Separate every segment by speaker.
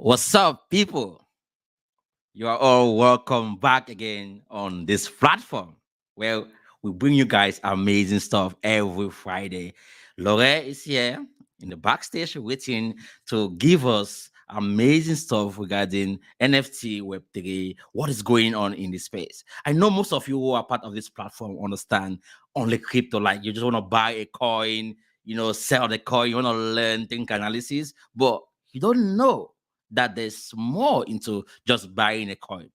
Speaker 1: What's up, people? You are all welcome back again on this platform where we bring you guys amazing stuff every Friday. Lore is here in the backstage waiting to give us amazing stuff regarding NFT, Web3, what is going on in this space. I know most of you who are part of this platform understand only crypto, like you just want to buy a coin, sell the coin, you want to learn think analysis, but you don't know that there's more into just buying a coin.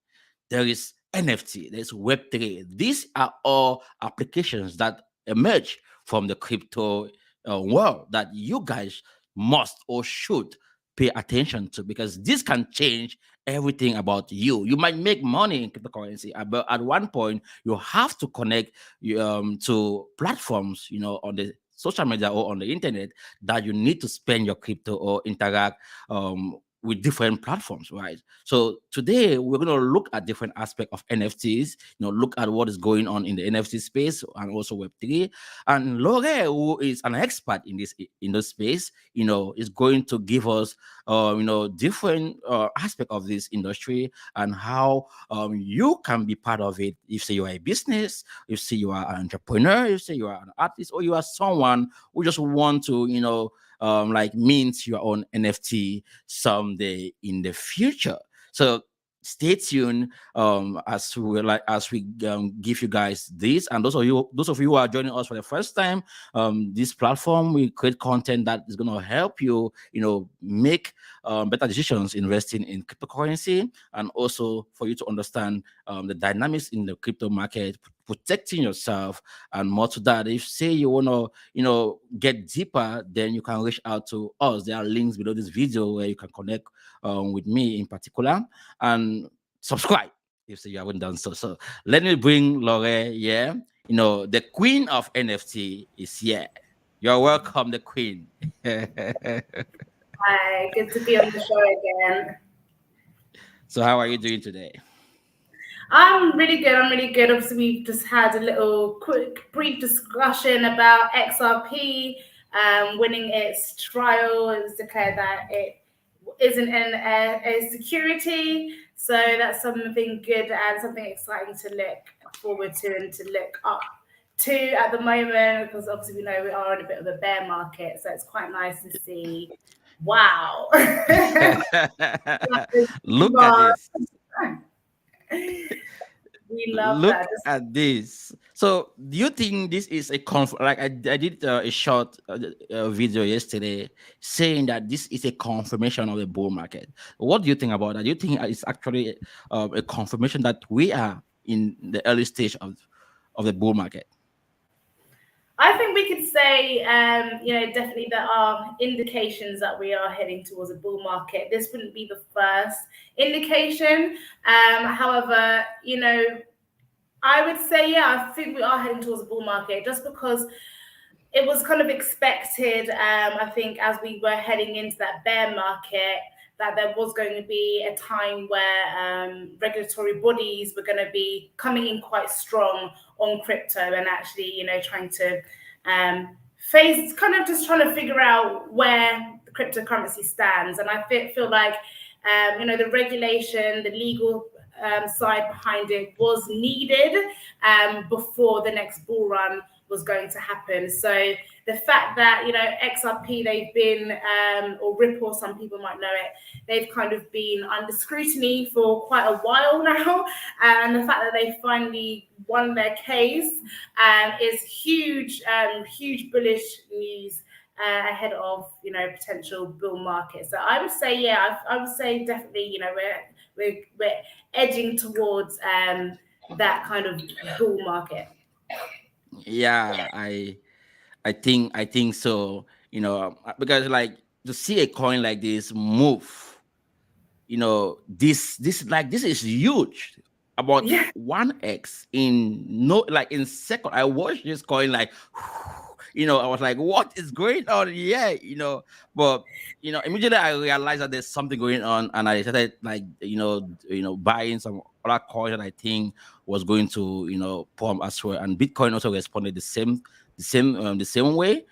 Speaker 1: There is NFT, there's Web3. These are all applications that emerge from the crypto world that you guys must or should pay attention to because this can change everything about you. You might make money in cryptocurrency, but at one point you have to connect to platforms, on the social media or on the internet that you need to spend your crypto or interact with different platforms, right? So today we're going to look at different aspects of NFTs, look at what is going on in the NFT space and also Web3. And Lore, who is an expert in this space, is going to give us, different aspect of this industry and how you can be part of it. If say you are a business, if say you are an entrepreneur, if say you are an artist, or you are someone who just want to, like mint your own NFT someday in the future. So stay tuned as we give you guys this, and those of you who are joining us for the first time. This platform, we create content that is going to help you, make better decisions investing in cryptocurrency, and also for you to understand the dynamics in the crypto market, protecting yourself, and more to that. If say you want to, get deeper, then you can reach out to us. There are links below this video where you can connect with me in particular, and subscribe if you haven't done so. So let me bring Lore. Yeah, the queen of NFT is here. You're welcome, the queen.
Speaker 2: Hi, good to be on the show again.
Speaker 1: So how are you doing today?
Speaker 2: I'm really good. I'm really good. Obviously, we've just had a little quick, brief discussion about XRP winning its trial. It was declared that it isn't a security. So that's something good and something exciting to look forward to and to look up to at the moment, because obviously we know we are in a bit of a bear market. So it's quite nice to see. Wow.
Speaker 1: Look at this.
Speaker 2: We love
Speaker 1: Look
Speaker 2: that.
Speaker 1: at this. So, do you think this is a like I did a short video yesterday saying that this is a confirmation of the bull market? What do you think about that? Do you think it's actually a confirmation that we are in the early stage of the bull market?
Speaker 2: I think we could say, definitely there are indications that we are heading towards a bull market. This wouldn't be the first indication. However, I would say, yeah, I think we are heading towards a bull market just because it was kind of expected, I think, as we were heading into that bear market, that there was going to be a time where regulatory bodies were going to be coming in quite strong on crypto and actually, trying to trying to figure out where the cryptocurrency stands. And I feel like, the regulation, the legal side behind it was needed before the next bull run was going to happen. So the fact that, XRP, they've been, or Ripple, some people might know it, they've kind of been under scrutiny for quite a while now. And the fact that they finally won their case is huge, huge bullish news ahead of, potential bull market. So I would say, yeah, I would say definitely, we're edging towards that kind of bull market.
Speaker 1: Yeah, I think so. Because like to see a coin like this move, this is huge. About
Speaker 2: Yeah.
Speaker 1: 1x in second. I watched this coin like, I was like, what is going on? Yeah, but immediately I realized that there's something going on, and I started like, buying some other coins that I think was going to, pump as well. And Bitcoin also responded the same way.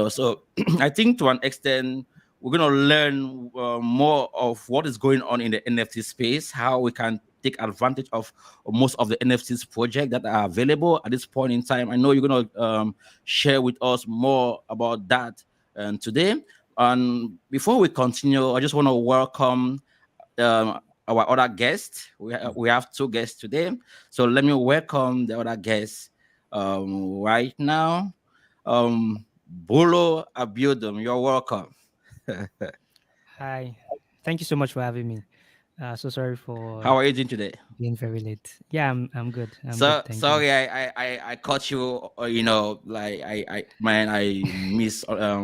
Speaker 1: So I think to an extent we're gonna learn more of what is going on in the NFT space, how we can take advantage of most of the NFTs project that are available at this point in time. I know you're gonna share with us more about that today. And before we continue, I just want to welcome our other guests. We have two guests today. So let me welcome the other guests right now. Bolo Abiodun, you're welcome.
Speaker 3: Hi. Thank you so much for having me. So sorry for
Speaker 1: How are you doing today?
Speaker 3: being very late. Yeah, I'm good. I'm
Speaker 1: So
Speaker 3: good. Thank you.
Speaker 1: sorry, I caught you. Like I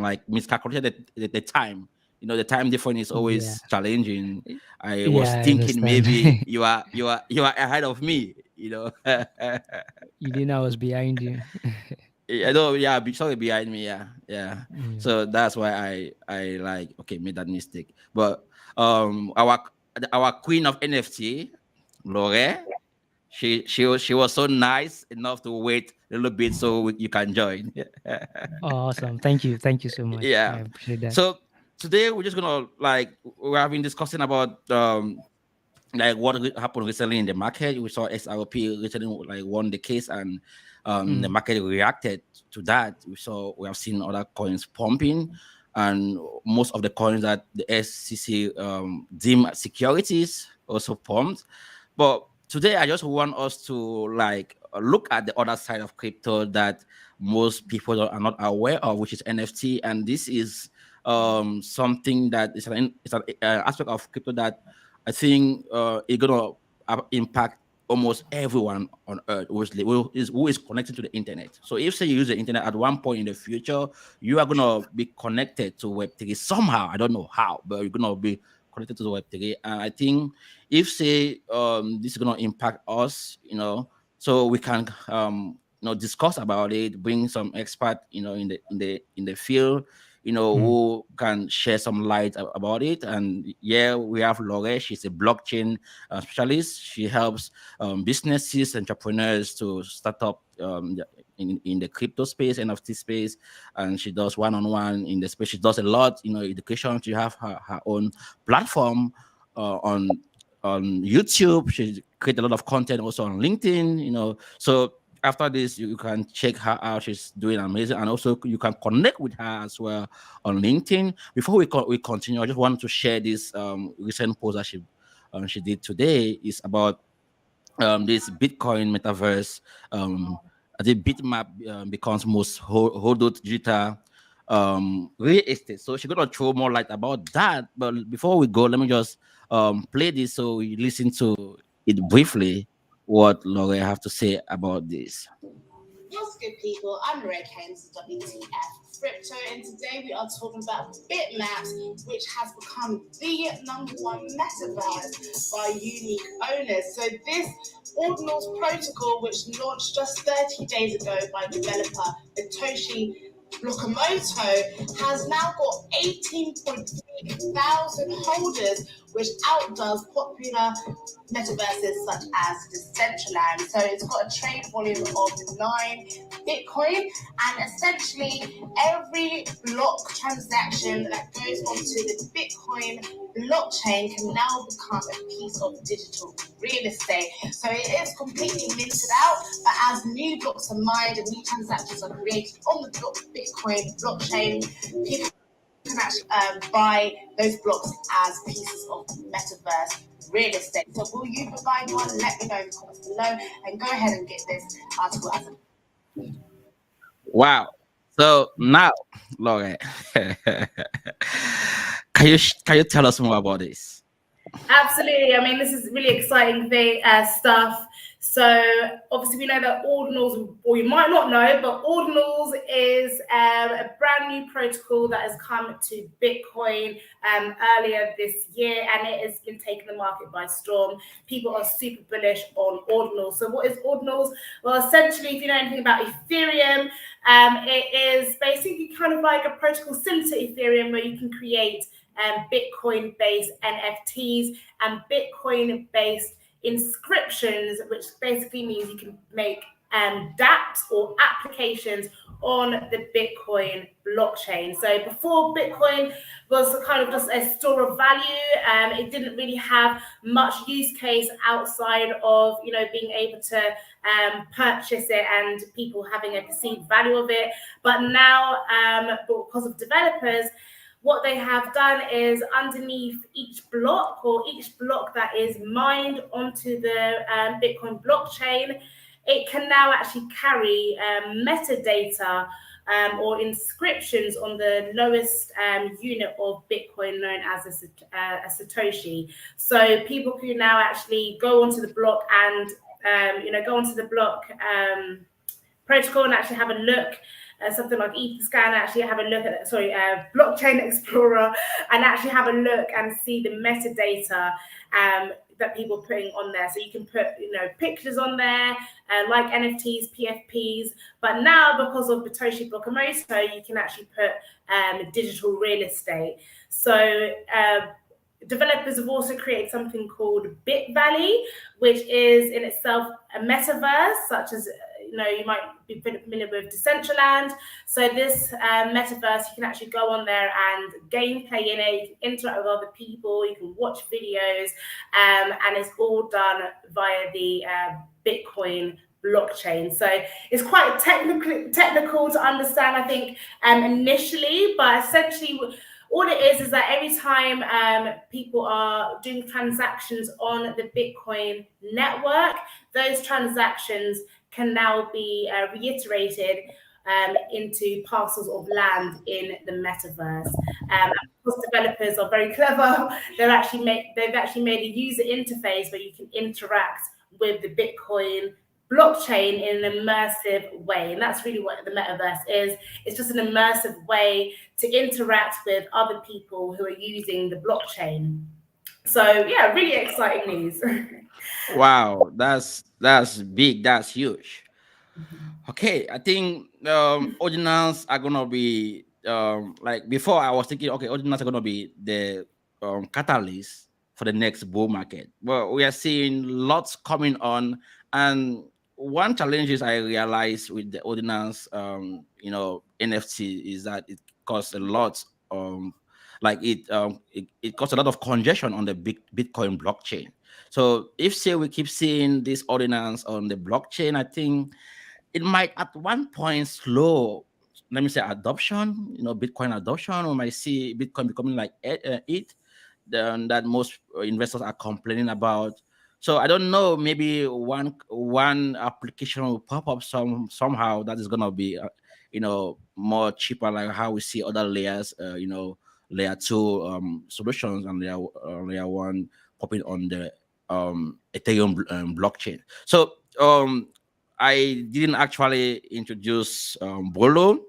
Speaker 1: like miscalculated the time. The time difference is
Speaker 3: Yeah.
Speaker 1: always challenging. I was
Speaker 3: Yeah, I
Speaker 1: thinking
Speaker 3: understand.
Speaker 1: maybe you are ahead of me.
Speaker 3: You didn't know I was behind you.
Speaker 1: I know, yeah, sorry behind me, yeah, yeah.
Speaker 3: Yeah.
Speaker 1: So that's why I like okay made that mistake. But our queen of NFT, Lore, she was so nice enough to wait a little bit so you can join.
Speaker 3: Awesome. Thank you. Thank you so much. I
Speaker 1: Yeah.
Speaker 3: appreciate that.
Speaker 1: So today we're just gonna like we're having discussing about like what happened recently in the market. We saw XRP recently like won the case, and the
Speaker 3: Mm,
Speaker 1: market reacted to that. We have seen other coins pumping, and most of the coins that the SCC deem as securities also pumped. But today I just want us to like look at the other side of crypto that most people are not aware of, which is NFT, and this is something that is an aspect of crypto that I think it's gonna impact almost everyone on earth who is connected to the internet. So if say you use the internet at one point in the future, you are gonna be connected to Web3 somehow. I don't know how, but you're gonna be connected to the Web3. And I think if say this is gonna impact us, so we can discuss about it, bring some expert, in the field,
Speaker 3: mm,
Speaker 1: who can share some light about it. And yeah, we have Lore. She's a blockchain specialist. She helps businesses, entrepreneurs to start up in the crypto space, NFT space, and she does one-on-one in the space. She does a lot, education. She have her own platform on YouTube. She create a lot of content also on LinkedIn. So after this, you can check her out. She's doing amazing, and also you can connect with her as well on LinkedIn. Before we continue, I just wanted to share this recent post that she did today. Is about this Bitcoin metaverse. The Bitmap becomes most hodled digital real estate. So she's gonna throw more light about that. But before we go, let me just play this so you listen to it briefly. What Laura have to say about this?
Speaker 2: What's good, people? I'm Ray Keynes, WTF Crypto, and today we are talking about Bitmaps, which has become the number one metaverse by unique owners. So this Ordinals protocol, which launched just 30 days ago by developer Satoshi Lokomoto, has now got 18.3 thousand holders, which outdoes popular metaverses such as Decentraland. So it's got a trade volume of 9 Bitcoin, and essentially every block transaction that goes onto the Bitcoin blockchain can now become a piece of digital real estate. So it is completely minted out, but as new blocks are mined and new transactions are created on the Bitcoin blockchain, people can actually buy those blocks as pieces of metaverse real estate. So will you provide one? Let me know in the comments below, and go ahead and get this article as a
Speaker 1: Wow. So now, Laura, can you tell us more about this?
Speaker 2: Absolutely. I mean, this is really exciting stuff. So obviously we know that Ordinals, or you might not know, but Ordinals is a brand new protocol that has come to Bitcoin earlier this year, and it has been taking the market by storm. People are super bullish on Ordinals. So what is Ordinals? Well, essentially, if you know anything about Ethereum, it is basically kind of like a protocol similar to Ethereum where you can create Bitcoin-based NFTs and Bitcoin-based inscriptions, which basically means you can make dApps or applications on the Bitcoin blockchain. So before, Bitcoin was kind of just a store of value. It didn't really have much use case outside of, being able to purchase it and people having a perceived value of it. But now, because of developers, what they have done is underneath each block, or each block that is mined onto the Bitcoin blockchain, it can now actually carry metadata or inscriptions on the lowest unit of Bitcoin, known as a Satoshi. So people can now actually go onto the block and go onto the block protocol and actually have a look. Something like Etherscan, actually have a look at, Blockchain Explorer, and actually have a look and see the metadata that people are putting on there. So you can put, pictures on there, like NFTs, PFPs. But now, because of Satoshi Nakamoto, you can actually put digital real estate. So developers have also created something called Bit Valley, which is in itself a metaverse, such as, you might be familiar with Decentraland. So this metaverse, you can actually go on there and gameplay in it, you can interact with other people, you can watch videos, and it's all done via the Bitcoin blockchain. So it's quite technical to understand, I think, initially, but essentially all it is that every time people are doing transactions on the Bitcoin network, those transactions can now be reiterated into parcels of land in the metaverse. Because developers are very clever, they've actually made a user interface where you can interact with the Bitcoin blockchain in an immersive way. And that's really what the metaverse is. It's just an immersive way to interact with other people who are using the blockchain. So yeah, really exciting news.
Speaker 1: Wow, that's big. That's huge. Okay, I think ordinals are gonna be like before I was thinking, okay, ordinals are gonna be the catalyst for the next bull market. But we are seeing lots coming on, and one challenge is I realized with the ordinals, NFT is that it costs a lot. Like it costs a lot of congestion on the big Bitcoin blockchain. So if say we keep seeing this ordinance on the blockchain, I think it might at one point slow, let me say, adoption, Bitcoin adoption. We might see Bitcoin becoming like it that most investors are complaining about. So I don't know, maybe one application will pop up somehow that is gonna be more cheaper, like how we see other layers, layer two solutions, and layer one popping on the Ethereum blockchain. So I didn't actually introduce Bolo.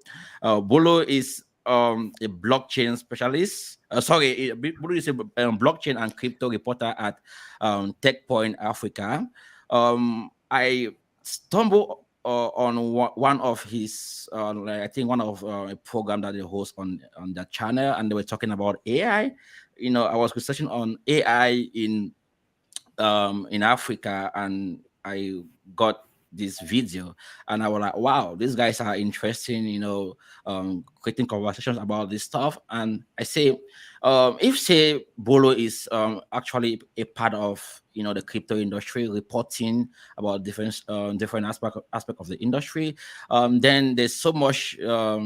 Speaker 1: Bolo is a blockchain specialist. Bolo is a blockchain and crypto reporter at TechPoint Africa. I stumbled on one of his, I think one of a program that they host on that channel, and they were talking about AI. I was researching on AI in Africa, and I got this video, and I was like, wow, these guys are interesting, creating conversations about this stuff. And I say, if say Bolo is actually a part of the crypto industry, reporting about different aspect of the industry, then there's so much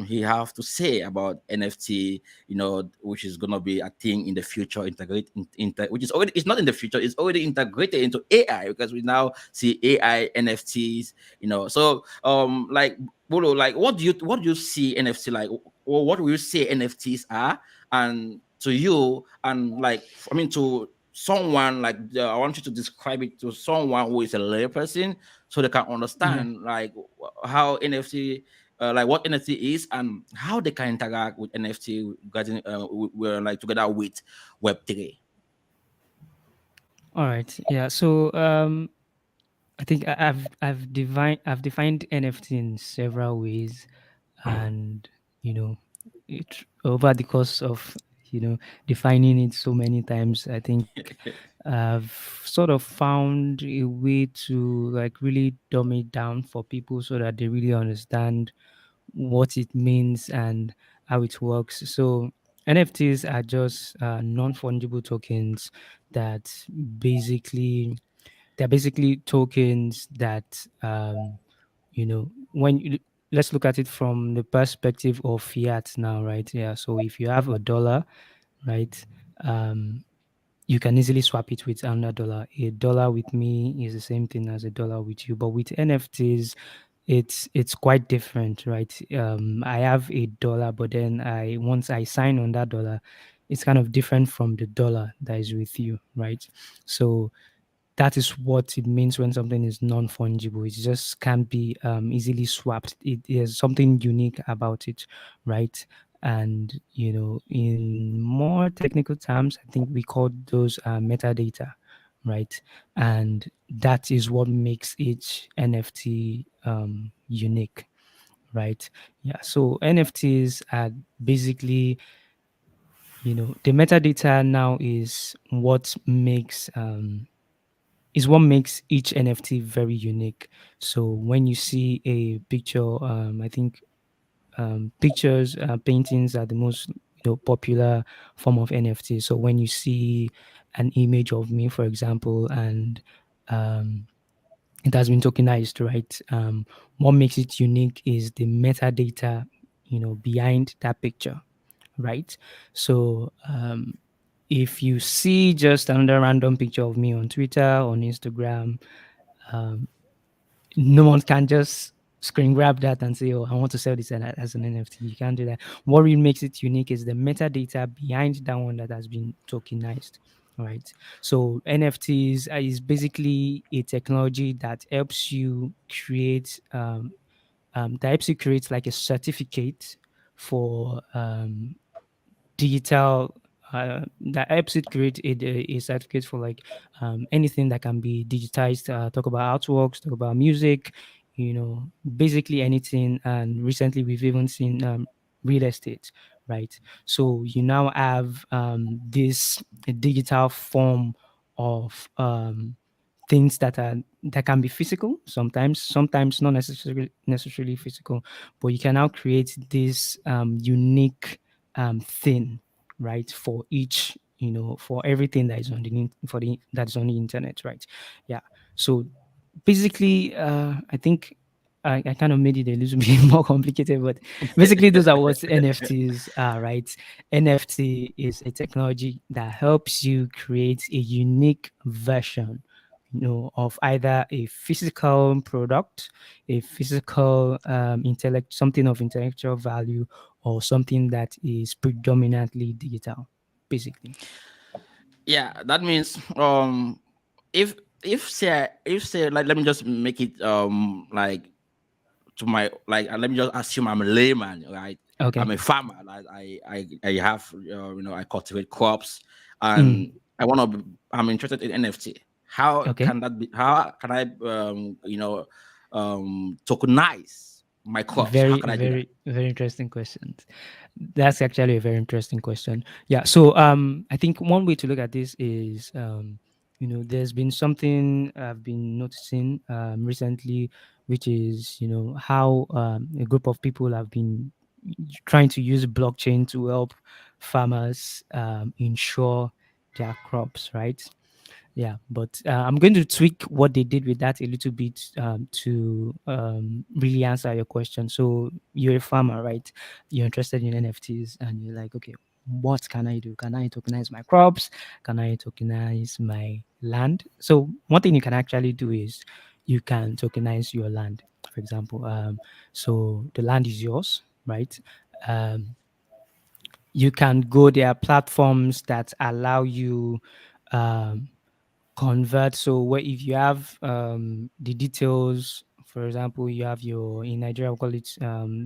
Speaker 1: he have to say about NFT, which is gonna be a thing in the future, which is already, it's not in the future, it's already integrated into AI, because we now see AI NFTs, So like Bolo, like what do you see NFT like, or what do you say NFTs are, and to you, and like, I mean, to someone like, I want you to describe it to someone who is a lay person, so they can
Speaker 3: Yeah.
Speaker 1: understand like how NFT, like what NFT is, and how they can interact with NFT, getting we're like together with Web3.
Speaker 3: All right. Yeah. So I think I've defined NFT in several ways, and you know, it over the course of defining it so many times, I think I've sort of found a way to like really dumb it down for people so that they really understand what it means and how it works. So NFTs are just non-fungible tokens that basically they're basically tokens that when you, let's look at it from the perspective of fiat now, right? Yeah. So if you have a dollar, right, um, you can easily swap it with another dollar. A dollar with me is the same thing as a dollar with you, but with NFTs, it's quite different, right? I have a dollar, but then I once I sign on that dollar, it's kind of different from the dollar that is with you, right? So that is what it means when something is non-fungible. It just can't be easily swapped. It is something unique about it, right? And in more technical terms, I think we call those metadata, right? And that is what makes each NFT unique, right? Yeah. So NFTs are basically, the metadata now is what makes each NFT very unique. So when you see a picture, I think pictures, paintings are the most popular form of NFT. So when you see an image of me, for example, and um, it has been tokenized, right? What makes it unique is the metadata, behind that picture, right? So if you see just another random picture of me on Twitter, on Instagram, um, no one can just screen grab that and say, "Oh, I want to sell this as an NFT." You can't do that. What really makes it unique is the metadata behind that one that has been tokenized. Right. So NFTs is basically a technology that helps you create that helps you create like a certificate for digital that helps it create a certificate for like anything that can be digitized. Talk about artworks, talk about music, basically anything. And recently we've even seen real estate, right? So you now have this digital form of things that can be physical sometimes not necessarily physical, but you can now create this unique thing, right, for each, for everything that is on that's on the internet, right? Yeah. So basically, I think I kind of made it a little bit more complicated, but basically those are what NFTs are, right? NFT is a technology that helps you create a unique version, of either a physical product, a physical something of intellectual value, or something that is predominantly digital, basically.
Speaker 1: Yeah, that means if if say like let me just make it like to my like let me just assume I'm a layman, right? I'm
Speaker 3: Okay.
Speaker 1: a farmer. Like I have I cultivate crops, and
Speaker 3: Mm,
Speaker 1: I'm interested in NFT. How
Speaker 3: okay.
Speaker 1: can that be? How can I tokenize my crops? How
Speaker 3: Very,
Speaker 1: can I do that?
Speaker 3: very, very interesting questions. That's actually a very interesting question. Yeah. So I think one way to look at this is there's been something I've been noticing recently, which is how a group of people have been trying to use blockchain to help farmers insure their crops, right? Yeah, but I'm going to tweak what they did with that a little bit to really answer your question. So you're a farmer, right? You're interested in NFTs, and you're like, okay, what can I do? Can I tokenize my crops? Can I tokenize my land? So one thing you can actually do is you can tokenize your land. For example, so the land is yours, right? Um, you can go there are platforms that allow you um, convert. So where if you have the details, for example, you have your in Nigeria we call it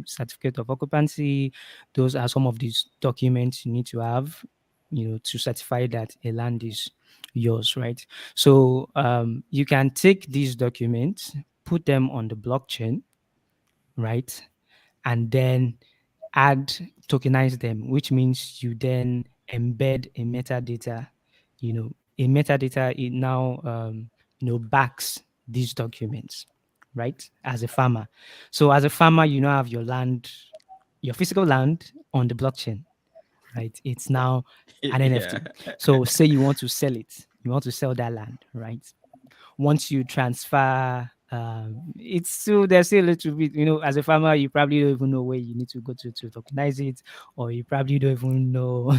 Speaker 3: certificate of occupancy. Those are some of these documents you need to have, to certify that a land is yours, right? So you can take these documents, put them on the blockchain, right, and then add tokenize them, which means you then embed a metadata. A metadata it now backs these documents, right? As a farmer. So as a farmer, you now have your land, your physical land on the blockchain, right? It's now an
Speaker 1: Yeah.
Speaker 3: NFT. So say you want to sell it, you want to sell that land, right? Once you transfer, it's still there's still a little bit, as a farmer, you probably don't even know where you need to go to tokenize it, or you probably don't even know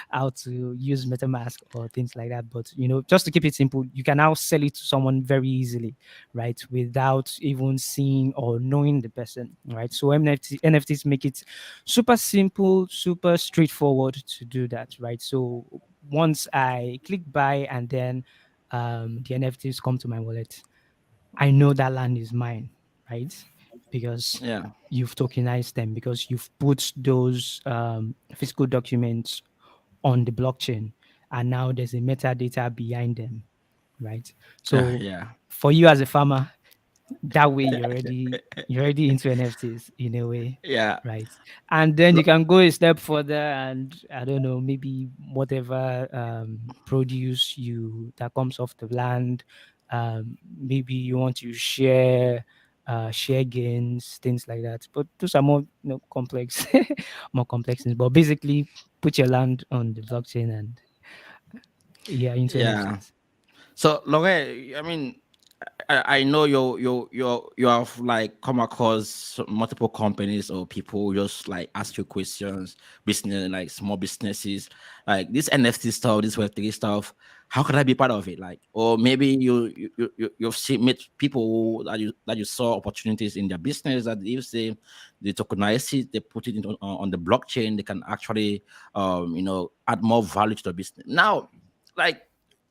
Speaker 3: how to use MetaMask or things like that. But just to keep it simple, you can now sell it to someone very easily, right? Without even seeing or knowing the person, right? So NFTs make it super simple, super straightforward to do that, right? So once I click buy and then the NFTs come to my wallet, I know that land is mine, right? Because
Speaker 1: Yeah.
Speaker 3: you've tokenized them, because you've put those physical documents on the blockchain, and now there's a metadata behind them, right?
Speaker 1: Yeah.
Speaker 3: So
Speaker 1: Yeah.
Speaker 3: for you as a farmer, that way you're already into NFTs in a way,
Speaker 1: Yeah.
Speaker 3: right? And then you
Speaker 1: Lo-
Speaker 3: can go a step further, and I don't know, maybe whatever produce you that comes off the land, maybe you want to share gains, things like that. But those are more complex, more complex things. But basically, put your land on the blockchain, and yeah, into
Speaker 1: Yeah.
Speaker 3: NFTs.
Speaker 1: So, Lore, I mean, I know you have like come across multiple companies or people just like ask you questions, business like small businesses, like this NFT stuff, this Web3 stuff. How can I be part of it? Like, or maybe you've seen met people that you saw opportunities in their business that if they tokenize it, they put it on the blockchain, they can actually add more value to the business. Now, like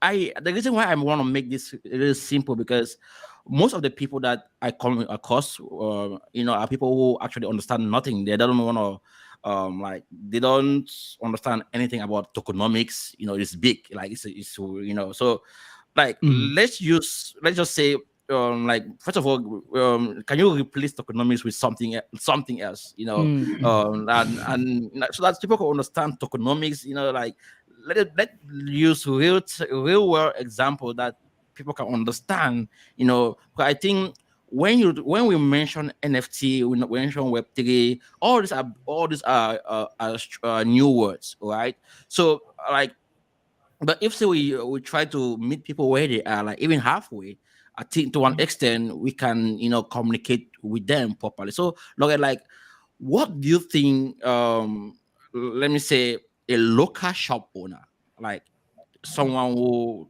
Speaker 1: the reason why I want to make this really simple because most of the people that I come across, are people who actually understand nothing. They don't want to, like they don't understand anything about tokenomics. It's big, like so like
Speaker 3: Mm.
Speaker 1: let's just say like first of all can you replace tokenomics with something else
Speaker 3: Mm, mm,
Speaker 1: and so that people can understand tokenomics like let use real world example that people can understand 'cause I think when we mention NFT, we mention Web3, all these are new words, right? So like but if say we try to meet people where they are, like even halfway, I think to one extent we can communicate with them properly. So look at like, what do you think? Let me say a local shop owner, like someone who,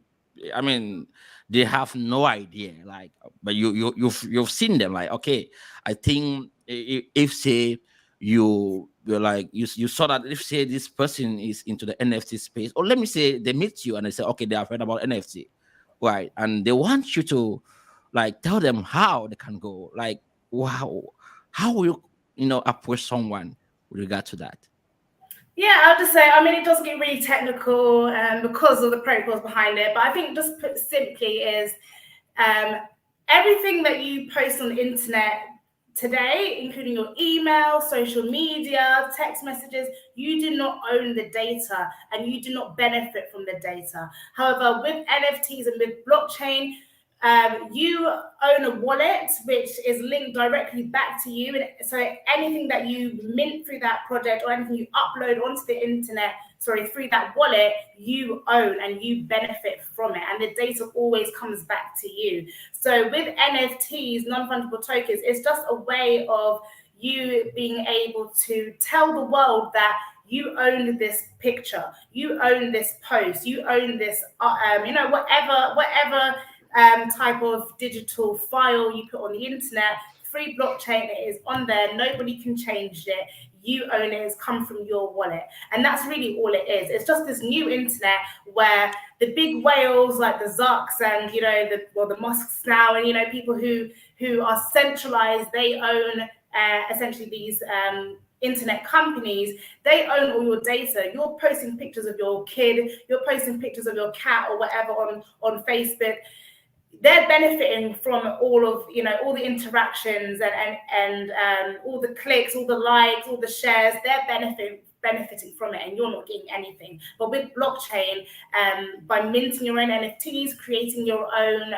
Speaker 1: I mean, they have no idea, like, but you've seen them, like, okay, I think if say you're like you saw that if say this person is into the NFT space, or let me say they meet you and they say, okay, they have heard about NFT, right, and they want you to like tell them how they can go, like, wow, how will you approach someone with regard to that?
Speaker 2: Yeah, I'll just say, I mean, it does get really technical because of the protocols behind it, but I think just put simply is um, everything that you post on the internet today, including your email, social media, text messages, you do not own the data and you do not benefit from the data. However, with NFTs and with blockchain, you own a wallet which is linked directly back to you. And so anything that you mint through that project or anything you upload onto the internet, through that wallet, you own and you benefit from it. And the data always comes back to you. So with NFTs, non-fungible tokens, it's just a way of you being able to tell the world that you own this picture, you own this post, you own this, whatever type of digital file you put on the internet, free blockchain, it is on there. Nobody can change it. You own it. It's come from your wallet, and that's really all it is. It's just this new internet where the big whales like the Zucks and the Musks now, and people who are centralized, they own essentially these internet companies. They own all your data. You're posting pictures of your kid, you're posting pictures of your cat or whatever on Facebook. They're benefiting from all the interactions and all the clicks, all the likes, all the shares. They're benefiting from it, and you're not getting anything. But with blockchain, by minting your own NFTs, creating your own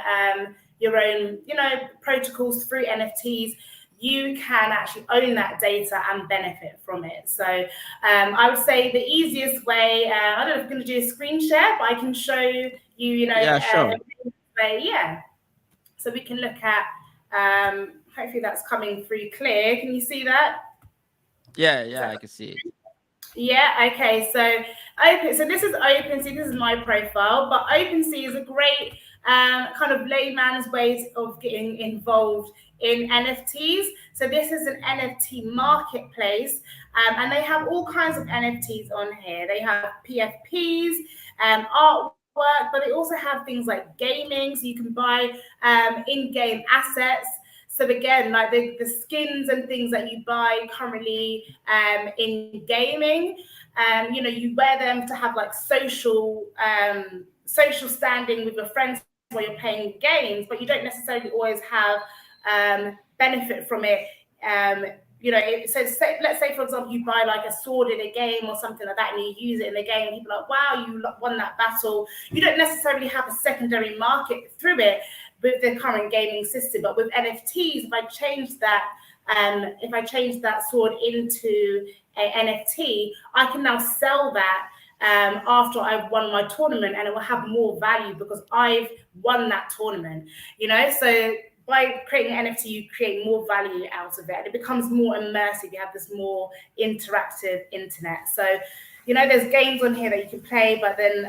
Speaker 2: protocols through NFTs, you can actually own that data and benefit from it. So I would say the easiest way, I don't know if I'm going to do a screen share, but I can show you,
Speaker 1: Yeah, sure.
Speaker 2: yeah. So we can look at, hopefully that's coming through clear. Can you see that?
Speaker 1: Yeah, I can see it.
Speaker 2: Yeah, okay. So this is OpenSea. This is my profile, but OpenSea is a great kind of layman's ways of getting involved in NFTs. So this is an NFT marketplace, and they have all kinds of NFTs on here. They have PFPs, artwork, but they also have things like gaming, so you can buy in-game assets. So again, like the skins and things that you buy currently in gaming, you wear them to have like social standing with your friends while you're playing games, but you don't necessarily always have benefit from it. Let's say, for example, you buy like a sword in a game or something like that, and you use it in the game, and people are like, wow, you won that battle. You don't necessarily have a secondary market through it with the current gaming system. But with NFTs, if I change that sword into an NFT, I can now sell that after I've won my tournament, and it will have more value because I've won that tournament. So by creating an NFT, you create more value out of it, and it becomes more immersive. You have this more interactive internet. So, there's games on here that you can play, but then,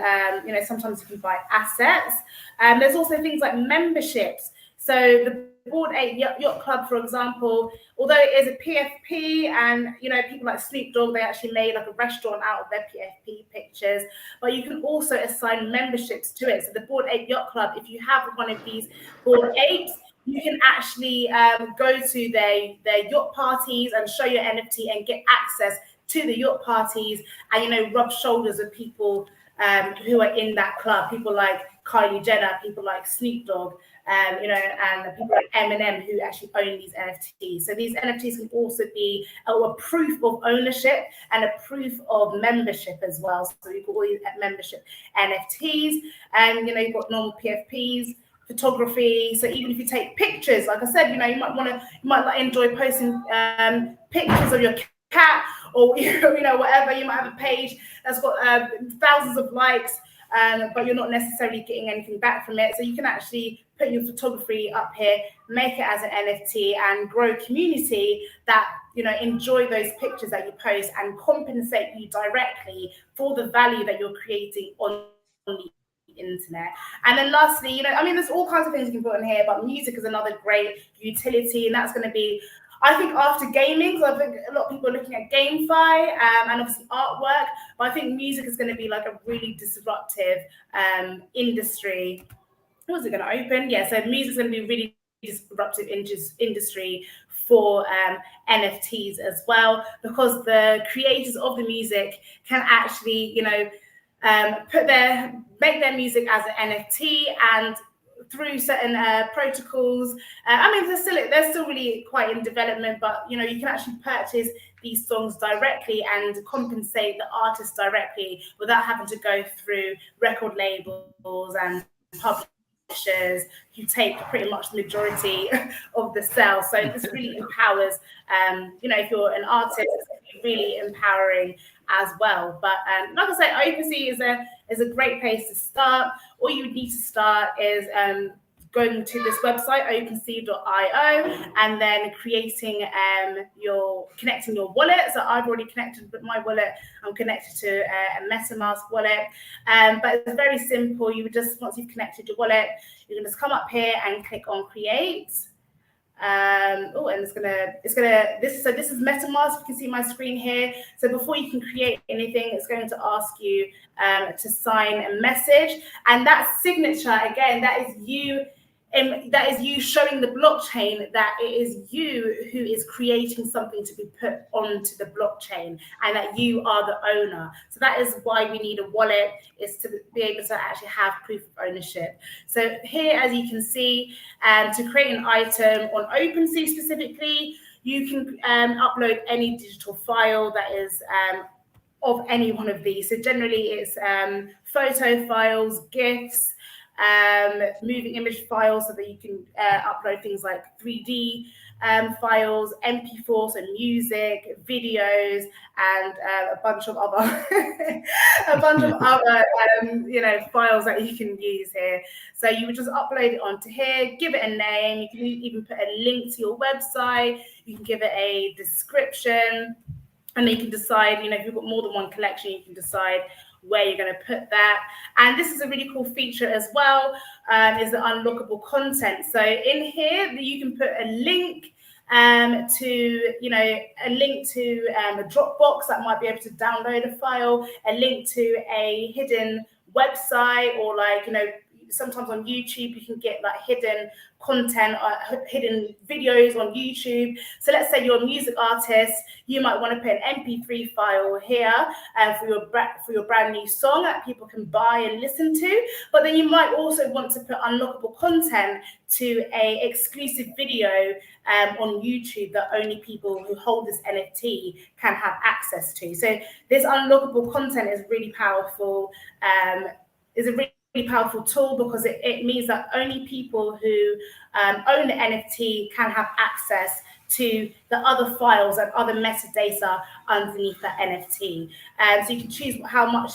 Speaker 2: sometimes you can buy assets. There's also things like memberships. So the Bored Ape Yacht Club, for example, although it is a PFP, and people like Snoop Dogg, they actually made like a restaurant out of their PFP pictures, but you can also assign memberships to it. So the Bored Ape Yacht Club, if you have one of these Bored Apes, you can actually go to their yacht parties and show your NFT and get access to the yacht parties, and rub shoulders with people who are in that club, people like Kylie Jenner, people like Snoop Dogg, and people like Eminem, who actually own these NFTs. So these NFTs can also be a proof of ownership and a proof of membership as well. So you've got all these membership NFTs, and you've got normal PFPs, photography. So even if you take pictures, like I said, you might enjoy posting pictures of your cat, or whatever. You might have a page that's got thousands of likes, but you're not necessarily getting anything back from it. So you can actually put your photography up here, make it as an NFT, and grow a community that enjoy those pictures that you post and compensate you directly for the value that you're creating on the internet. And then lastly, there's all kinds of things you can put in here, but music is another great utility, and that's going to be, I think, after gaming. So I think a lot of people are looking at GameFi and obviously artwork, but I think music is going to be like a really disruptive industry. Was it going to open? Yeah, so music is going to be really disruptive industry for NFTs as well, because the creators of the music can actually, make their music as an NFT, and through certain protocols. They're still really quite in development, but you can actually purchase these songs directly and compensate the artist directly without having to go through record labels and publishers who take pretty much the majority of the sales. So this really empowers, if you're an artist, it's really empowering as well. But like I say, OpenSea is a great place to start. All you need to start is going to this website, OpenSea.io, and then connecting your wallet. So I've already connected with my wallet. I'm connected to a MetaMask wallet. But it's very simple. Once you've connected your wallet, you can just come up here and click on create. And this is MetaMask. You can see my screen here. So before you can create anything, it's going to ask you to sign a message, and that signature, again, that is you showing the blockchain that it is you who is creating something to be put onto the blockchain, and that you are the owner. So that is why we need a wallet, is to be able to actually have proof of ownership. So here, as you can see, to create an item on OpenSea specifically, you can upload any digital file that is of any one of these. So generally it's photo files, GIFs, moving image files so that you can upload things like 3D files, MP4, so music, videos, and a bunch of other files that you can use here. So you would just upload it onto here, give it a name. You can even put a link to your website. You can give it a description, and then you can decide, if you've got more than one collection, you can decide where you're going to put that. And this is a really cool feature as well, is the unlockable content. So in here, you can put a link to a Dropbox that might be able to download a file, a link to a hidden website, or sometimes on YouTube you can get like hidden content or hidden videos on YouTube. So let's say you're a music artist, you might want to put an MP3 file here for your brand new song that people can buy and listen to. But then you might also want to put unlockable content to a exclusive video on YouTube that only people who hold this NFT can have access to. So this unlockable content is really powerful. Is a really powerful tool, because it means that only people who own the NFT can have access to the other files and other metadata underneath that NFT. So you can choose how much,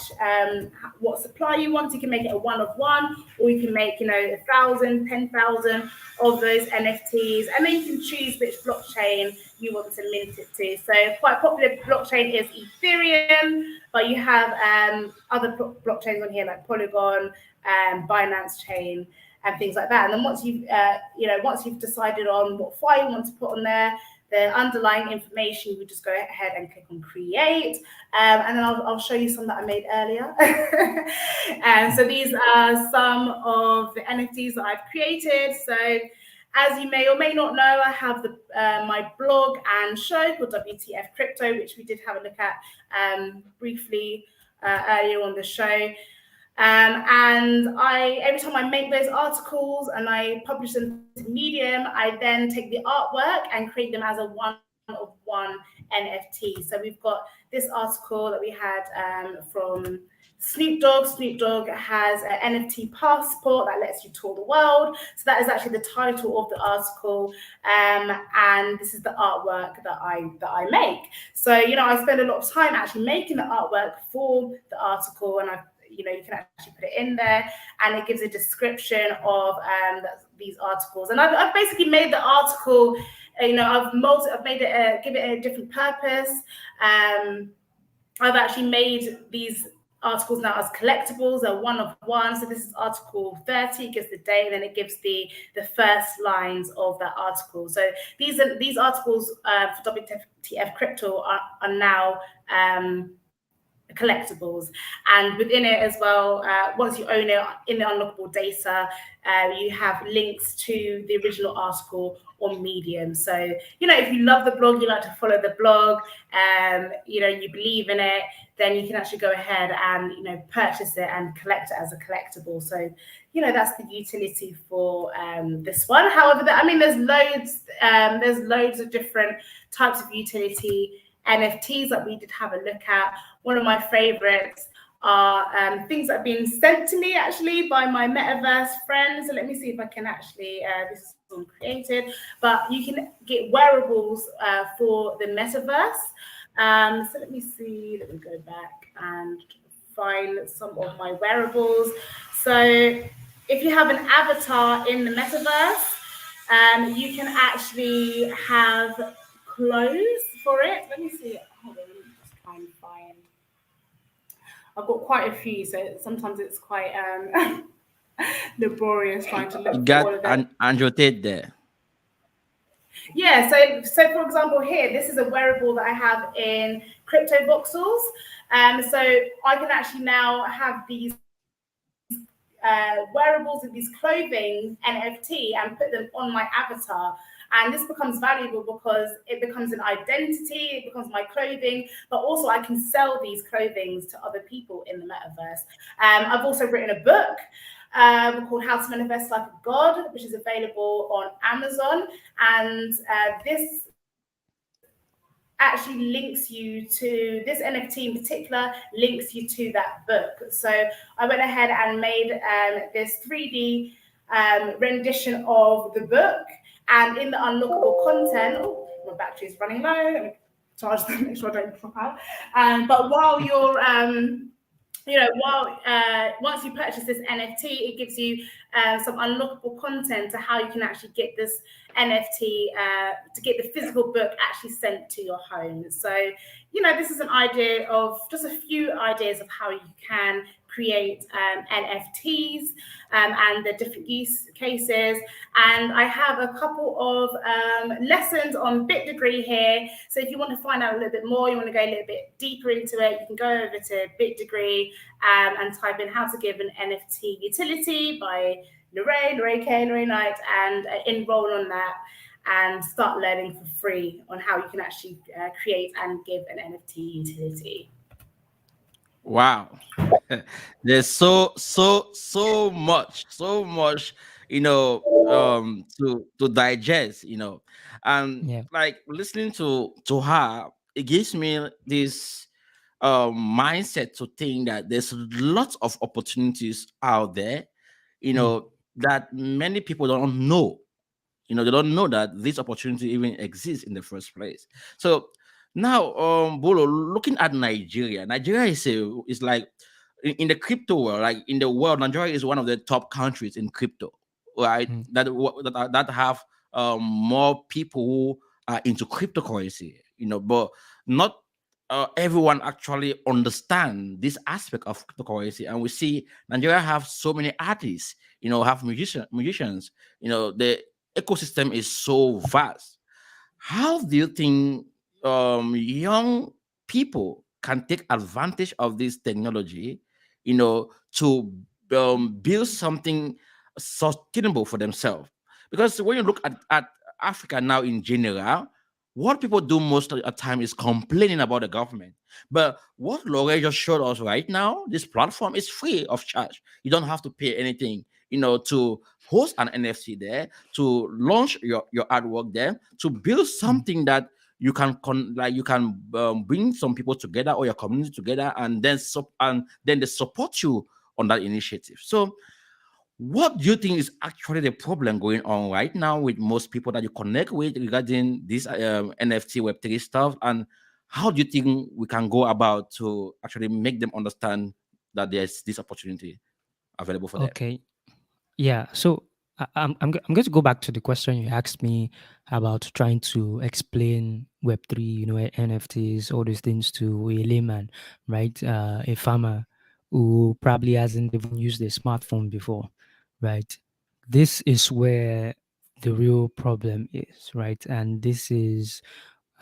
Speaker 2: what supply you want. You can make it a one of one, or you can make, 1,000, 10,000 of those NFTs, and then you can choose which blockchain you want to mint it to. So quite popular blockchain is Ethereum, but you have other blockchains on here like Polygon, Binance Chain, and things like that. And then once you've decided on what file you want to put on there, the underlying information, you would just go ahead and click on create. And then I'll show you some that I made earlier. And so these are some of the NFTs that I've created. So as you may or may not know, I have my blog and show called WTF Crypto, which we did have a look at briefly earlier on the show. And every time I make those articles and I publish them to Medium, I then take the artwork and create them as a one-of-one NFT. So we've got this article that we had from Snoop Dogg. Snoop Dogg has an NFT passport that lets you tour the world. So that is actually the title of the article, and this is the artwork that I make. So I spend a lot of time actually making the artwork for the article, and you can actually put it in there, and it gives a description of these articles. And I've basically made the article, I've made it give it a different purpose. I've actually made these articles now as collectibles, a one of one. So this is article 30, it gives the day, and then it gives the first lines of that article. So these articles for WTF Crypto are now collectibles, and within it as well, once you own it, in the unlockable data, you have links to the original article on Medium. So if you love the blog, you like to follow the blog, you believe in it, then you can actually go ahead and purchase it and collect it as a collectible. So that's the utility for this one. However, there's loads of different types of utility NFTs that we did have a look at. One of my favorites are things that have been sent to me actually by my metaverse friends. So let me see if I can actually, this is all created, but you can get wearables for the metaverse. So let me see, let me go back and find some of my wearables. So if you have an avatar in the metaverse, you can actually have clothes for it. Let me see. Hold on, let me just try and find. I've got quite a few, so sometimes it's quite laborious trying to look
Speaker 1: You
Speaker 2: for
Speaker 1: got
Speaker 2: all of them.
Speaker 1: Andrew Tate there.
Speaker 2: Yeah, so for example here, this is a wearable that I have in Crypto Voxels. So I can actually now have these wearables and these clothing NFT and put them on my avatar. And this becomes valuable because it becomes an identity, it becomes my clothing, but also I can sell these clothings to other people in the metaverse. I've also written a book called How to Manifest Like a God, which is available on Amazon. And this actually links you to this NFT in particular, links you to that book. So I went ahead and made this 3D rendition of the book, and in the unlockable content, oh, my battery is running low. Let me charge them, make sure I don't pop out. But while you're while once you purchase this NFT, it gives you some unlockable content to how you can actually get this NFT to get the physical book actually sent to your home. So, this is an idea of just a few ideas of how you can create NFTs and the different use cases. And I have a couple of lessons on Bit Degree here. So if you want to find out a little bit more, you want to go a little bit deeper into it, you can go over to Bit Degree and type in how to give an NFT utility by Lorraine K, Lorraine Knight, and enroll on that and start learning for free on how you can actually create and give an NFT utility.
Speaker 1: Wow. There's so much, to digest, and
Speaker 3: Yeah.
Speaker 1: like listening to her, it gives me this mindset to think that there's lots of opportunities out there,
Speaker 3: Mm,
Speaker 1: that many people don't know. They don't know that this opportunity even exists in the first place. So now, Bolo, looking at Nigeria is like in the crypto world, like in the world, Nigeria is one of the top countries in crypto, right?
Speaker 3: mm,
Speaker 1: That have more people who are into cryptocurrency, but not everyone actually understand this aspect of cryptocurrency. And we see Nigeria have so many artists, have musicians, the ecosystem is so vast. How do you think young people can take advantage of this technology, to build something sustainable for themselves? Because when you look at Africa now in general, what people do most of the time is complaining about the government. But what Lore just showed us right now, this platform is free of charge. You don't have to pay anything, to host an NFT there, to launch your artwork there, to build
Speaker 3: mm.
Speaker 1: something that you can bring some people together or your community together, and then they support you on that initiative. So what do you think is actually the problem going on right now with most people that you connect with regarding this NFT Web3 stuff? And how do you think we can go about to actually make them understand that there's this opportunity available for them?
Speaker 3: Okay. Yeah. So I'm going to go back to the question you asked me about trying to explain Web3, NFTs, all these things to a layman, right? A farmer who probably hasn't even used a smartphone before, right? This is where the real problem is, right? And this is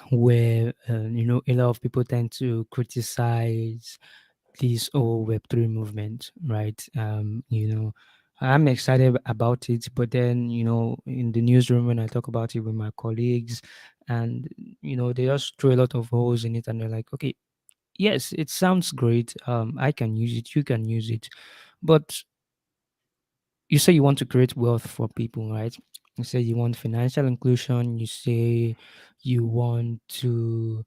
Speaker 3: where, a lot of people tend to criticize this whole Web3 movement, right? I'm excited about it, but then, in the newsroom, when I talk about it with my colleagues, and, they just throw a lot of holes in it, and they're like, okay, yes, it sounds great. I can use it, you can use it. But you say you want to create wealth for people, right? You say you want financial inclusion. You say you want to,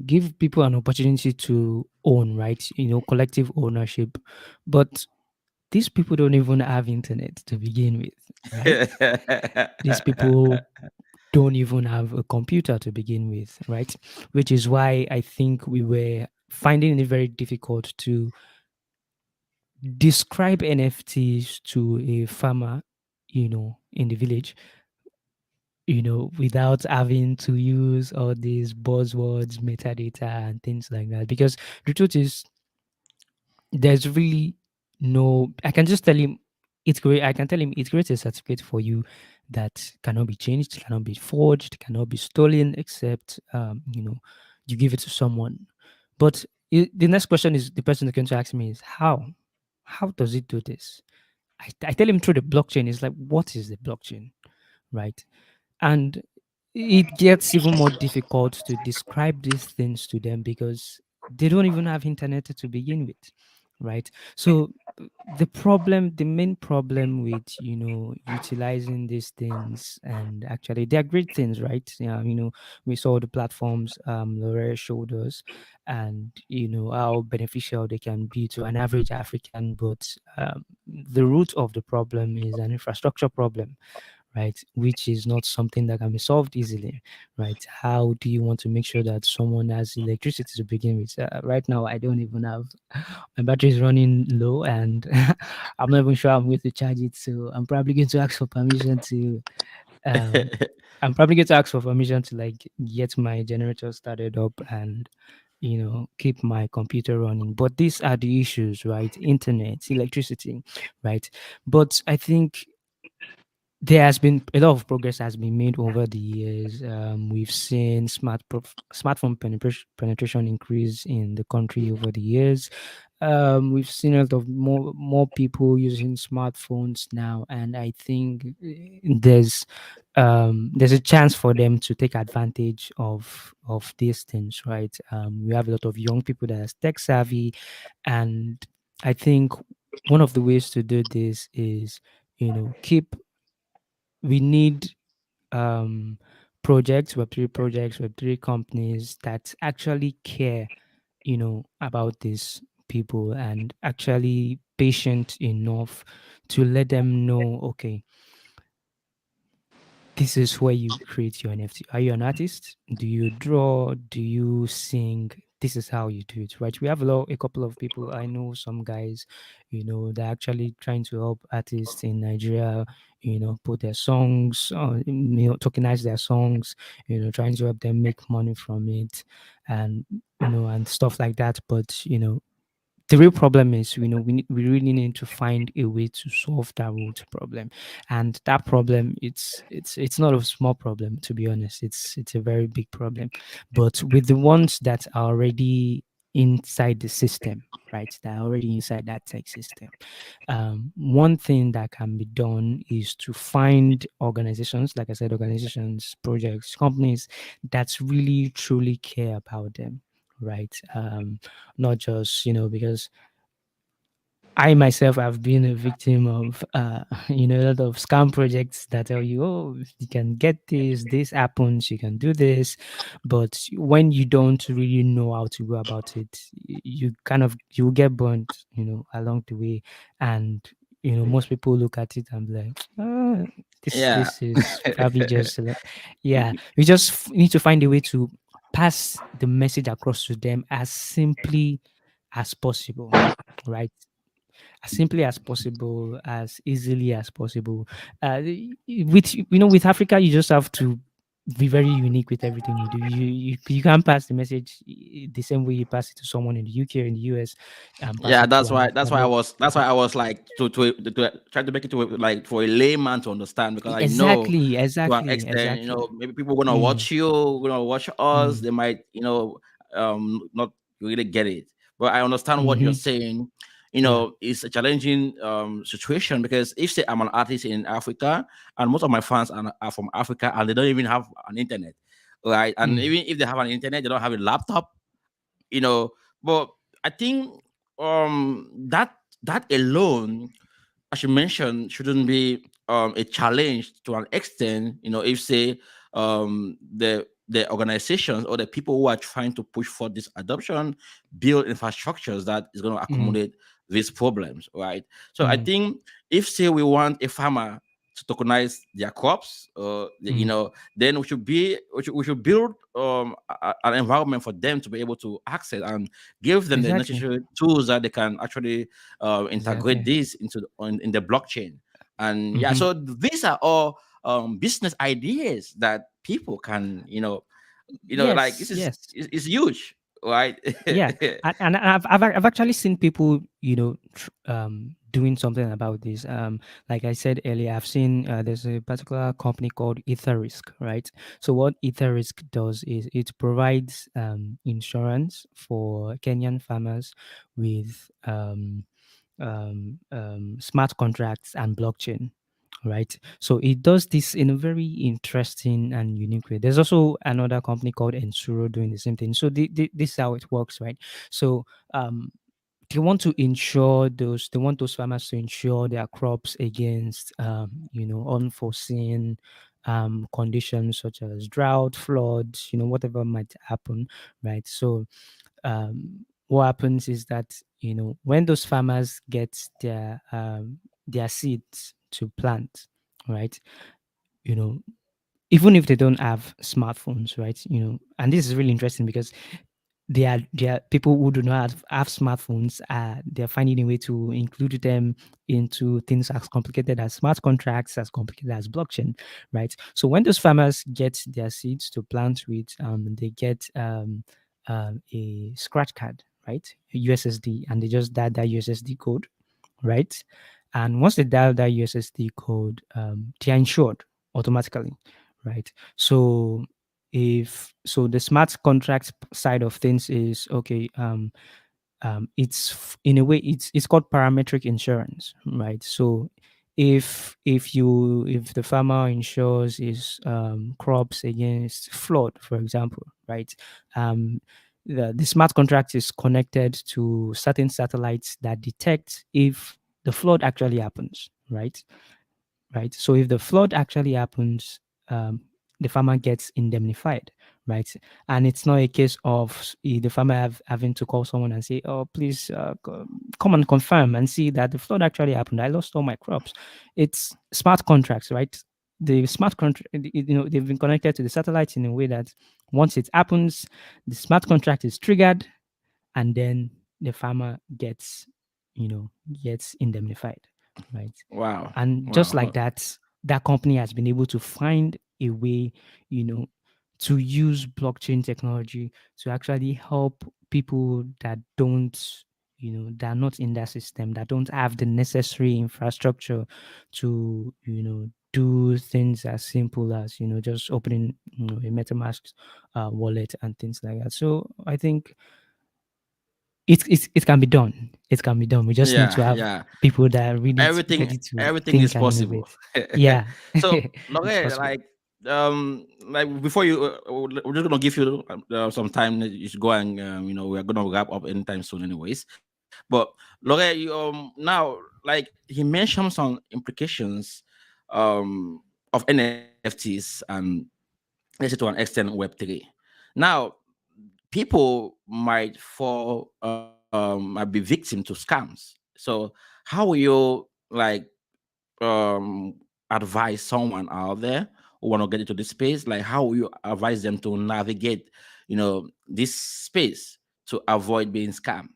Speaker 3: give people an opportunity to own, right? Collective ownership. But these people don't even have internet to begin with, right? These people don't even have a computer to begin with, right? Which is why I think we were finding it very difficult to describe NFTs to a farmer, in the village, without having to use all these buzzwords, metadata, and things like that. Because the truth is, there's really no, I can just tell him it's great. I can tell him it creates a certificate for you that cannot be changed, cannot be forged, cannot be stolen, except, you give it to someone. But the next question is the person is going to ask me is how? How does it do this? I tell him through the blockchain. It's like, what is the blockchain? Right. And it gets even more difficult to describe these things to them because they don't even have internet to begin with. right? So the main problem with utilizing these things, and actually they are great things, right? Yeah, we saw the platforms Laura showed us, and how beneficial they can be to an average African, but the root of the problem is an infrastructure problem, right? Which is not something that can be solved easily, right? How do you want to make sure that someone has electricity to begin with? Right now, I don't even have my battery is running low, and I'm not even sure I'm going to charge it. So I'm probably going to ask for permission to um, like get my generator started up and keep my computer running. But these are the issues, right? Internet, electricity, right? But I think there has been a lot of progress has been made over the years. We've seen smartphone penetration increase in the country over the years. We've seen a lot of more people using smartphones now, and I think there's a chance for them to take advantage of these things, right? We have a lot of young people that are tech savvy, and I think one of the ways to do this is keep we need um projects, Web3 companies that actually care, about these people and actually patient enough to let them know, okay, this is where you create your NFT. Are you an artist? Do you draw? Do you sing? This is how you do it, right? We have a couple of people. I know some guys, they're actually trying to help artists in Nigeria, put their songs, tokenize their songs, trying to help them make money from it, and and stuff like that. But the real problem is, we really need to find a way to solve that root problem, and that problem, it's not a small problem, to be honest. It's a very big problem. But with the ones that are already inside the system, right, that are already inside that tech system, one thing that can be done is to find organizations, like I said, organizations, projects, companies that really truly care about them, right? Not just because I myself have been a victim of a lot of scam projects that tell you, oh, you can get this happens, you can do this. But when you don't really know how to go about it, you get burnt, along the way. And most people look at it and be like, oh, this
Speaker 1: Yeah.
Speaker 3: this is probably just yeah. We just need to find a way to pass the message across to them as simply as possible, right? As simply as possible, as easily as possible. With Africa, you just have to be very unique with everything you do. You can't pass the message the same way you pass it to someone in the UK or in the US, and pass
Speaker 1: Yeah,
Speaker 3: it to
Speaker 1: that's
Speaker 3: an
Speaker 1: why
Speaker 3: African.
Speaker 1: I was like to try to make it to like for a layman to understand, because I know
Speaker 3: Exactly,
Speaker 1: to an
Speaker 3: exactly,
Speaker 1: extent,
Speaker 3: exactly.
Speaker 1: maybe people gonna
Speaker 3: Mm,
Speaker 1: watch you, gonna watch us,
Speaker 3: mm,
Speaker 1: they might, not really get it. But I understand what you're
Speaker 3: mm-hmm.
Speaker 1: saying.
Speaker 3: Yeah.
Speaker 1: It's a challenging situation, because if say I'm an artist in Africa and most of my fans are from Africa and they don't even have an internet, right? And
Speaker 3: Mm,
Speaker 1: even if they have an internet, they don't have a laptop, you know. But I think that alone, as you mentioned, shouldn't be a challenge to an extent. If say the organizations or the people who are trying to push for this adoption build infrastructures that is going to
Speaker 3: mm,
Speaker 1: accommodate these problems, right? So I
Speaker 3: mm,
Speaker 1: think if say we want a farmer to tokenize their crops,
Speaker 3: mm.
Speaker 1: then we should build an environment for them to be able to access and give them the
Speaker 3: Exactly,
Speaker 1: necessary tools that they can actually integrate
Speaker 3: exactly.
Speaker 1: this in the blockchain. And yeah,
Speaker 3: Mm-hmm.
Speaker 1: so these are all business ideas that people can, like
Speaker 3: Yes,
Speaker 1: this is
Speaker 3: yes.
Speaker 1: is huge, right?
Speaker 3: Yeah, and I've actually seen people, doing something about this. Like I said earlier, I've seen there's a particular company called EtherRisk, right? So what EtherRisk does is it provides insurance for Kenyan farmers with smart contracts and blockchain, right? So it does this in a very interesting and unique way. There's also another company called Ensuro doing the same thing. So this is how it works, right? So um they want to ensure those they want those farmers to ensure their crops against unforeseen conditions such as drought, floods, whatever might happen, right? So what happens is that when those farmers get their seeds to plant, right? you know Even if they don't have smartphones, right? And this is really interesting because there are people who do not have smartphones. They're finding a way to include them into things as complicated as smart contracts, as complicated as blockchain, right? So when those farmers get their seeds to plant with, they get a scratch card, right? A USSD, and they just dial that USSD code, right? And once they dial that USSD code, they're insured automatically, right? So the smart contract side of things is okay. In a way it's called parametric insurance, right? So if the farmer insures his crops against flood, for example, right? um the smart contract is connected to certain satellites that detect if the flood actually happens, right? So if the flood actually happens, the farmer gets indemnified, right? And it's not a case of the farmer having to call someone and say, "Oh, please come and confirm and see that the flood actually happened. I lost all my crops." It's smart contracts, right? The smart contract, they've been connected to the satellites in a way that once it happens, the smart contract is triggered, and then the farmer you know gets indemnified, right?
Speaker 1: Wow.
Speaker 3: And just like
Speaker 1: Wow.
Speaker 3: that, that company has been able to find a way, you know to use blockchain technology to actually help people that don't that are not in that system, that don't have the necessary infrastructure to do things as simple as just opening a MetaMask wallet and things like that. So I think it can be done. It can be done. We just need
Speaker 1: Yeah,
Speaker 3: to have
Speaker 1: yeah.
Speaker 3: people that are really
Speaker 1: everything
Speaker 3: ready to
Speaker 1: everything is
Speaker 3: think and
Speaker 1: possible.
Speaker 3: innovate. Yeah,
Speaker 1: So
Speaker 3: it's
Speaker 1: Lore,
Speaker 3: possible.
Speaker 1: like before you we're just gonna give you some time. You should go and we're gonna wrap up anytime soon anyways. But Lore, you now, like, he mentioned some implications um of NFTs and, let's say, to an extent, Web3. Now, people might fall might be victim to scams. So how will you, like, advise someone out there who want to get into this space? Like, how will you advise them to navigate this space to avoid being scammed?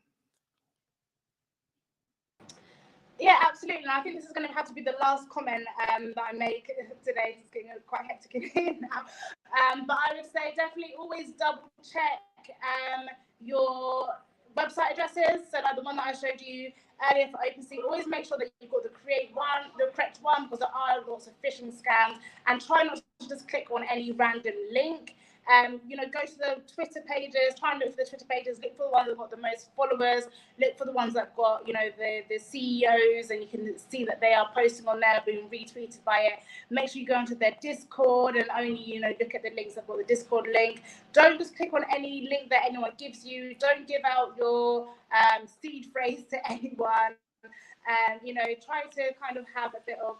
Speaker 2: Yeah, absolutely. And I think this is going to have to be the last comment that I make today. It's getting quite hectic in here now. But I would say definitely always double check your website addresses. So like the one that I showed you earlier for OpenSea, always make sure that you've got the correct one, because there are lots of phishing scams. And try not to just click on any random link. Go to the Twitter pages, try and look for the Twitter pages, look for the ones that have got the most followers, look for the ones that have got, the CEOs, and you can see that they are posting on there, being retweeted by it. Make sure you go onto their Discord and only, look at the links that have got the Discord link. Don't just click on any link that anyone gives you. Don't give out your seed phrase to anyone. Try to kind of have a bit of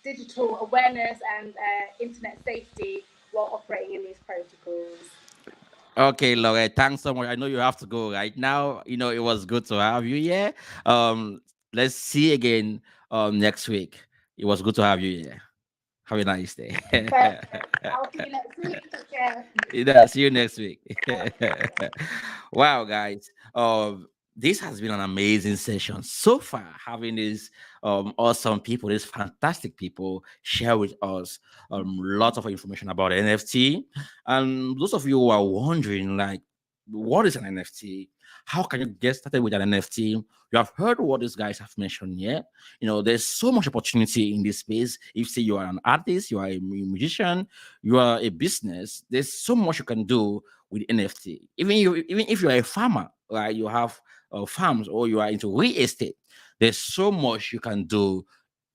Speaker 2: digital awareness and internet safety while operating in these protocols.
Speaker 1: Okay, Laura, thanks so much. I know you have to go right now. It was good to have you here. Let's see again next week. It was good to have you here. Have a nice day.
Speaker 2: Perfect. I'll see you next week. Take care.
Speaker 1: Yeah, see you next week. Wow, guys. This has been an amazing session so far. Having these awesome people, these fantastic people, share with us lots of information about NFT. And those of you who are wondering, like, what is an NFT? How can you get started with an NFT? You have heard what these guys have mentioned here. There's so much opportunity in this space. If, say, you are an artist, you are a musician, you are a business, there's so much you can do with NFT. Even if you're a farmer, right? You have farms, or you are into real estate, there's so much you can do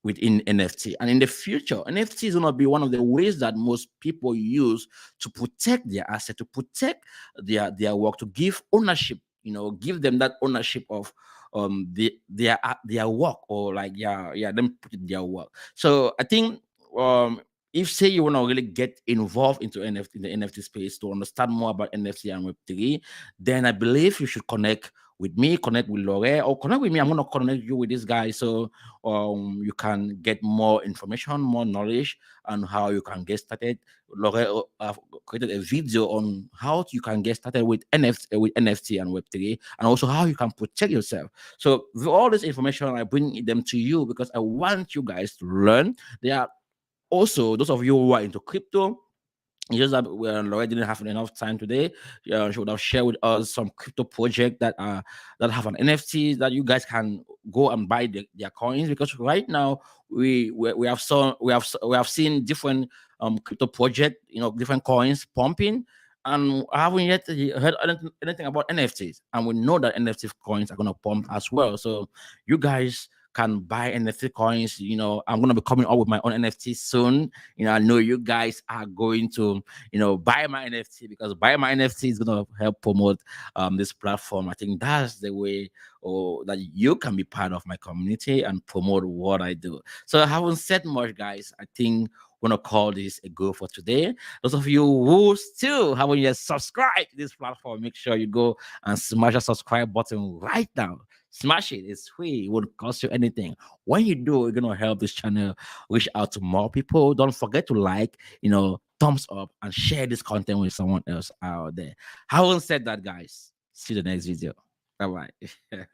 Speaker 1: within NFT. And in the future, NFT is going to be one of the ways that most people use to protect their asset, to protect their work, to give ownership, give them that ownership of their work, or like, yeah, them put in their work. So I think, if say you want to really get involved into NFT, in the NFT space, to understand more about NFT and Web3, then I believe you should connect with me, connect with Lore, or connect with me. I'm gonna connect you with this guy, so you can get more information, more knowledge, and how you can get started. Lore created a video on how you can get started with NFT and Web3, and also how you can protect yourself. So with all this information, I bring them to you because I want you guys to learn. There are also those of you who are into crypto. It's just that Laura didn't have enough time today. She would have shared with us some crypto project that have an NFT that you guys can go and buy their coins, because right now we have seen different crypto project, different coins pumping, and I haven't yet heard anything about NFTs, and we know that NFT coins are gonna pump as well. So you guys can buy NFT coins. I'm gonna be coming up with my own NFT soon. I know you guys are going to, buy my NFT, because buy my NFT is gonna help promote this platform. I think that's the way, or that you can be part of my community and promote what I do. So I haven't said much, guys. I think we're gonna call this a go for today. Those of you who still haven't yet subscribed to this platform, make sure you go and smash the subscribe button right now. Smash it. It's free. It won't cost you anything. When you do, you're gonna help this channel reach out to more people. Don't forget to like, thumbs up, and share this content with someone else out there. Having said that, guys, see you the next video. Bye bye.